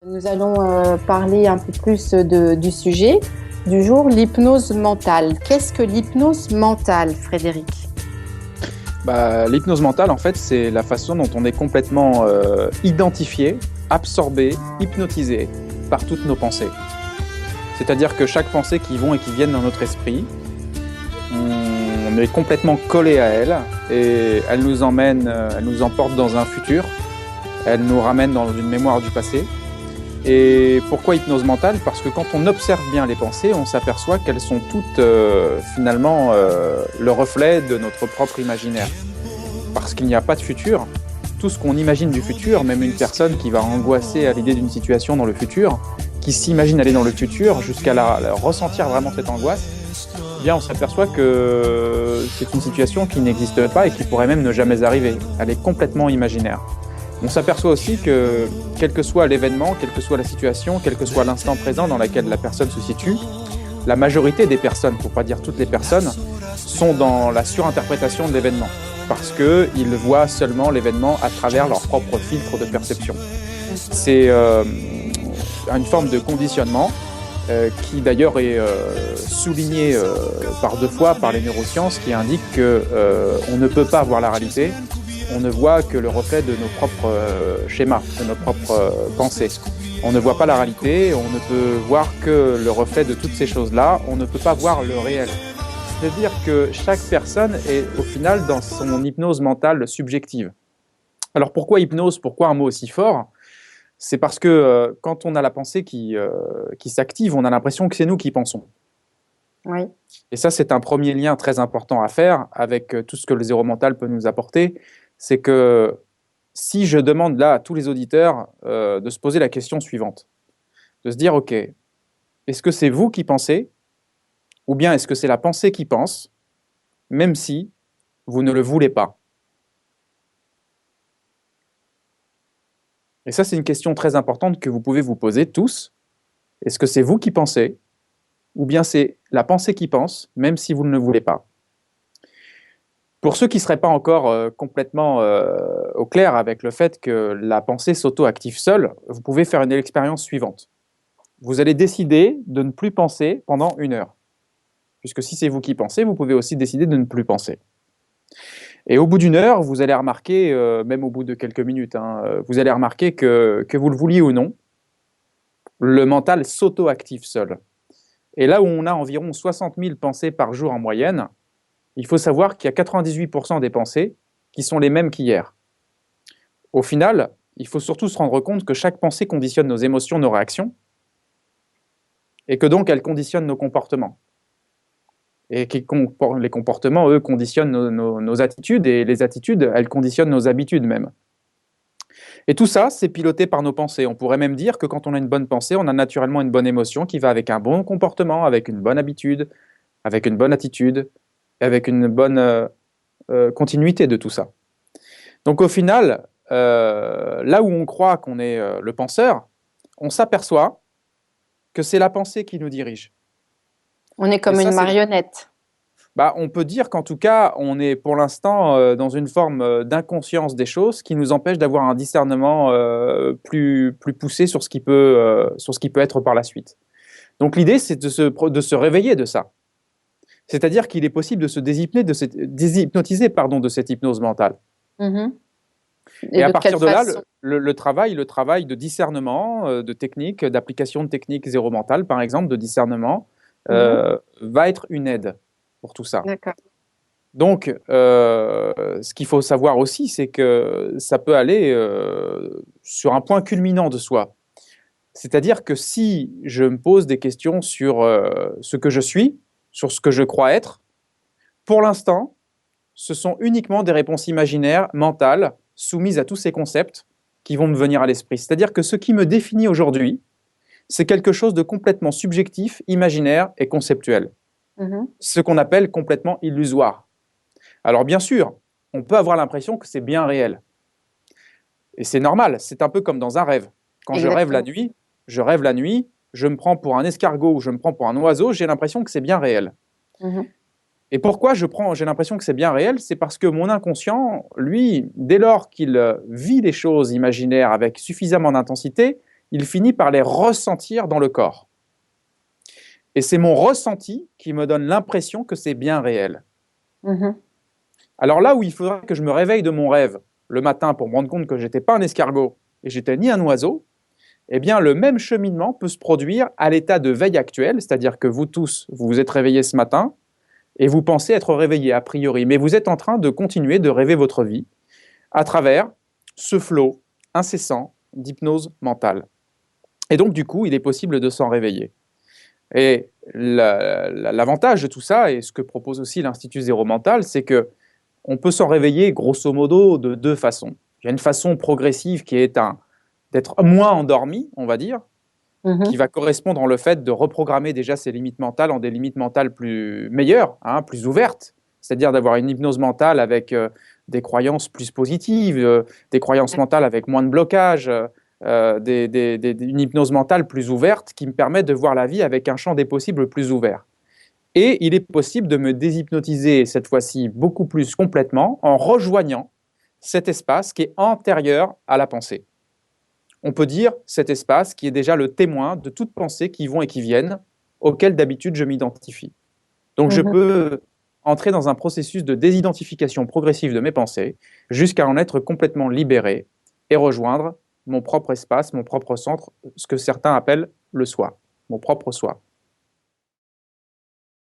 Nous allons parler un peu plus du sujet du jour, l'hypnose mentale. Qu'est-ce que l'hypnose mentale, Frédéric? L'hypnose mentale, en fait, c'est la façon dont on est complètement identifié, absorbé, hypnotisé par toutes nos pensées. C'est-à-dire que chaque pensée qui vont et qui viennent dans notre esprit, on est complètement collé à elle et elle nous emmène, elle nous emporte dans un futur, elle nous ramène dans une mémoire du passé. Et pourquoi hypnose mentale? Parce que quand on observe bien les pensées, on s'aperçoit qu'elles sont toutes finalement le reflet de notre propre imaginaire. Parce qu'il n'y a pas de futur. Tout ce qu'on imagine du futur, même une personne qui va angoisser à l'idée d'une situation dans le futur, qui s'imagine aller dans le futur jusqu'à la ressentir vraiment cette angoisse, eh bien on s'aperçoit que c'est une situation qui n'existe pas et qui pourrait même ne jamais arriver. Elle est complètement imaginaire. On s'aperçoit aussi que, quel que soit l'événement, quelle que soit la situation, quel que soit l'instant présent dans lequel la personne se situe, la majorité des personnes, pour ne pas dire toutes les personnes, sont dans la surinterprétation de l'événement, parce qu'ils voient seulement l'événement à travers leur propre filtre de perception. C'est une forme de conditionnement qui d'ailleurs est souligné par deux fois par les neurosciences, qui indiquent qu'on ne peut pas voir la réalité. On ne voit que le reflet de nos propres schémas, de nos propres pensées. On ne voit pas la réalité, on ne peut voir que le reflet de toutes ces choses-là, on ne peut pas voir le réel. C'est-à-dire que chaque personne est au final dans son hypnose mentale subjective. Alors pourquoi hypnose? Pourquoi un mot aussi fort? C'est parce que quand on a la pensée qui s'active, on a l'impression que c'est nous qui pensons. Oui. Et ça, c'est un premier lien très important à faire avec tout ce que le zéro mental peut nous apporter. C'est que si je demande là à tous les auditeurs de se poser la question suivante, de se dire, OK, est-ce que c'est vous qui pensez ou bien est-ce que c'est la pensée qui pense, même si vous ne le voulez pas? Et ça, c'est une question très importante que vous pouvez vous poser tous. Est-ce que c'est vous qui pensez ou bien c'est la pensée qui pense, même si vous ne le voulez pas? Pour ceux qui ne seraient pas encore complètement au clair avec le fait que la pensée s'auto-active seule, vous pouvez faire une expérience suivante. Vous allez décider de ne plus penser pendant 1 heure. Puisque si c'est vous qui pensez, vous pouvez aussi décider de ne plus penser. Et au bout d'1 heure, vous allez remarquer, même au bout de quelques minutes, vous allez remarquer que vous le vouliez ou non, le mental s'auto-active seul. Et là où on a environ 60 000 pensées par jour en moyenne, il faut savoir qu'il y a 98% des pensées qui sont les mêmes qu'hier. Au final, il faut surtout se rendre compte que chaque pensée conditionne nos émotions, nos réactions, et que donc elle conditionne nos comportements. Et que les comportements, eux, conditionnent nos attitudes, et les attitudes, elles conditionnent nos habitudes même. Et tout ça, c'est piloté par nos pensées. On pourrait même dire que quand on a une bonne pensée, on a naturellement une bonne émotion qui va avec un bon comportement, avec une bonne habitude, avec une bonne attitude, avec une bonne continuité de tout ça. Donc au final, là où on croit qu'on est le penseur, on s'aperçoit que c'est la pensée qui nous dirige. On est comme une marionnette. On peut dire qu'en tout cas, on est pour l'instant dans une forme d'inconscience des choses qui nous empêche d'avoir un discernement plus poussé sur ce qui peut être par la suite. Donc l'idée, c'est de se réveiller de ça. C'est-à-dire qu'il est possible de se déshypnotiser de cette hypnose mentale. Mmh. Et à partir de là, le travail de discernement, de technique, d'application de techniques zéro mentale, par exemple, de discernement, va être une aide pour tout ça. D'accord. Donc, ce qu'il faut savoir aussi, c'est que ça peut aller sur un point culminant de soi. C'est-à-dire que si je me pose des questions sur ce que je suis, sur ce que je crois être, pour l'instant, ce sont uniquement des réponses imaginaires, mentales, soumises à tous ces concepts qui vont me venir à l'esprit. C'est-à-dire que ce qui me définit aujourd'hui, c'est quelque chose de complètement subjectif, imaginaire et conceptuel. Ce qu'on appelle complètement illusoire. Alors bien sûr, on peut avoir l'impression que c'est bien réel. Et c'est normal, c'est un peu comme dans un rêve. Quand je rêve la nuit, je me prends pour un escargot ou je me prends pour un oiseau, j'ai l'impression que c'est bien réel. Et pourquoi j'ai l'impression que c'est bien réel? C'est parce que mon inconscient, lui, dès lors qu'il vit les choses imaginaires avec suffisamment d'intensité, il finit par les ressentir dans le corps. Et c'est mon ressenti qui me donne l'impression que c'est bien réel. Mhm. Alors là où il faudra que je me réveille de mon rêve le matin pour me rendre compte que je n'étais pas un escargot et j'étais ni un oiseau, eh bien le même cheminement peut se produire à l'état de veille actuel, c'est-à-dire que vous tous, vous vous êtes réveillés ce matin et vous pensez être réveillés a priori, mais vous êtes en train de continuer de rêver votre vie à travers ce flot incessant d'hypnose mentale. Et donc du coup, il est possible de s'en réveiller. Et l'avantage de tout ça, et ce que propose aussi l'Institut Zéro Mental, c'est que on peut s'en réveiller grosso modo de deux façons. Il y a une façon progressive qui est d'être moins endormi, on va dire, qui va correspondre en le fait de reprogrammer déjà ses limites mentales en des limites mentales plus meilleures, hein, plus ouvertes, c'est-à-dire d'avoir une hypnose mentale avec des croyances plus positives, des croyances mentales avec moins de blocage, une hypnose mentale plus ouverte qui me permet de voir la vie avec un champ des possibles plus ouvert. Et il est possible de me déshypnotiser cette fois-ci beaucoup plus complètement en rejoignant cet espace qui est antérieur à la pensée. On peut dire cet espace qui est déjà le témoin de toutes pensées qui vont et qui viennent, auxquelles d'habitude je m'identifie. Donc je peux entrer dans un processus de désidentification progressive de mes pensées jusqu'à en être complètement libéré et rejoindre mon propre espace, mon propre centre, ce que certains appellent le soi, mon propre soi.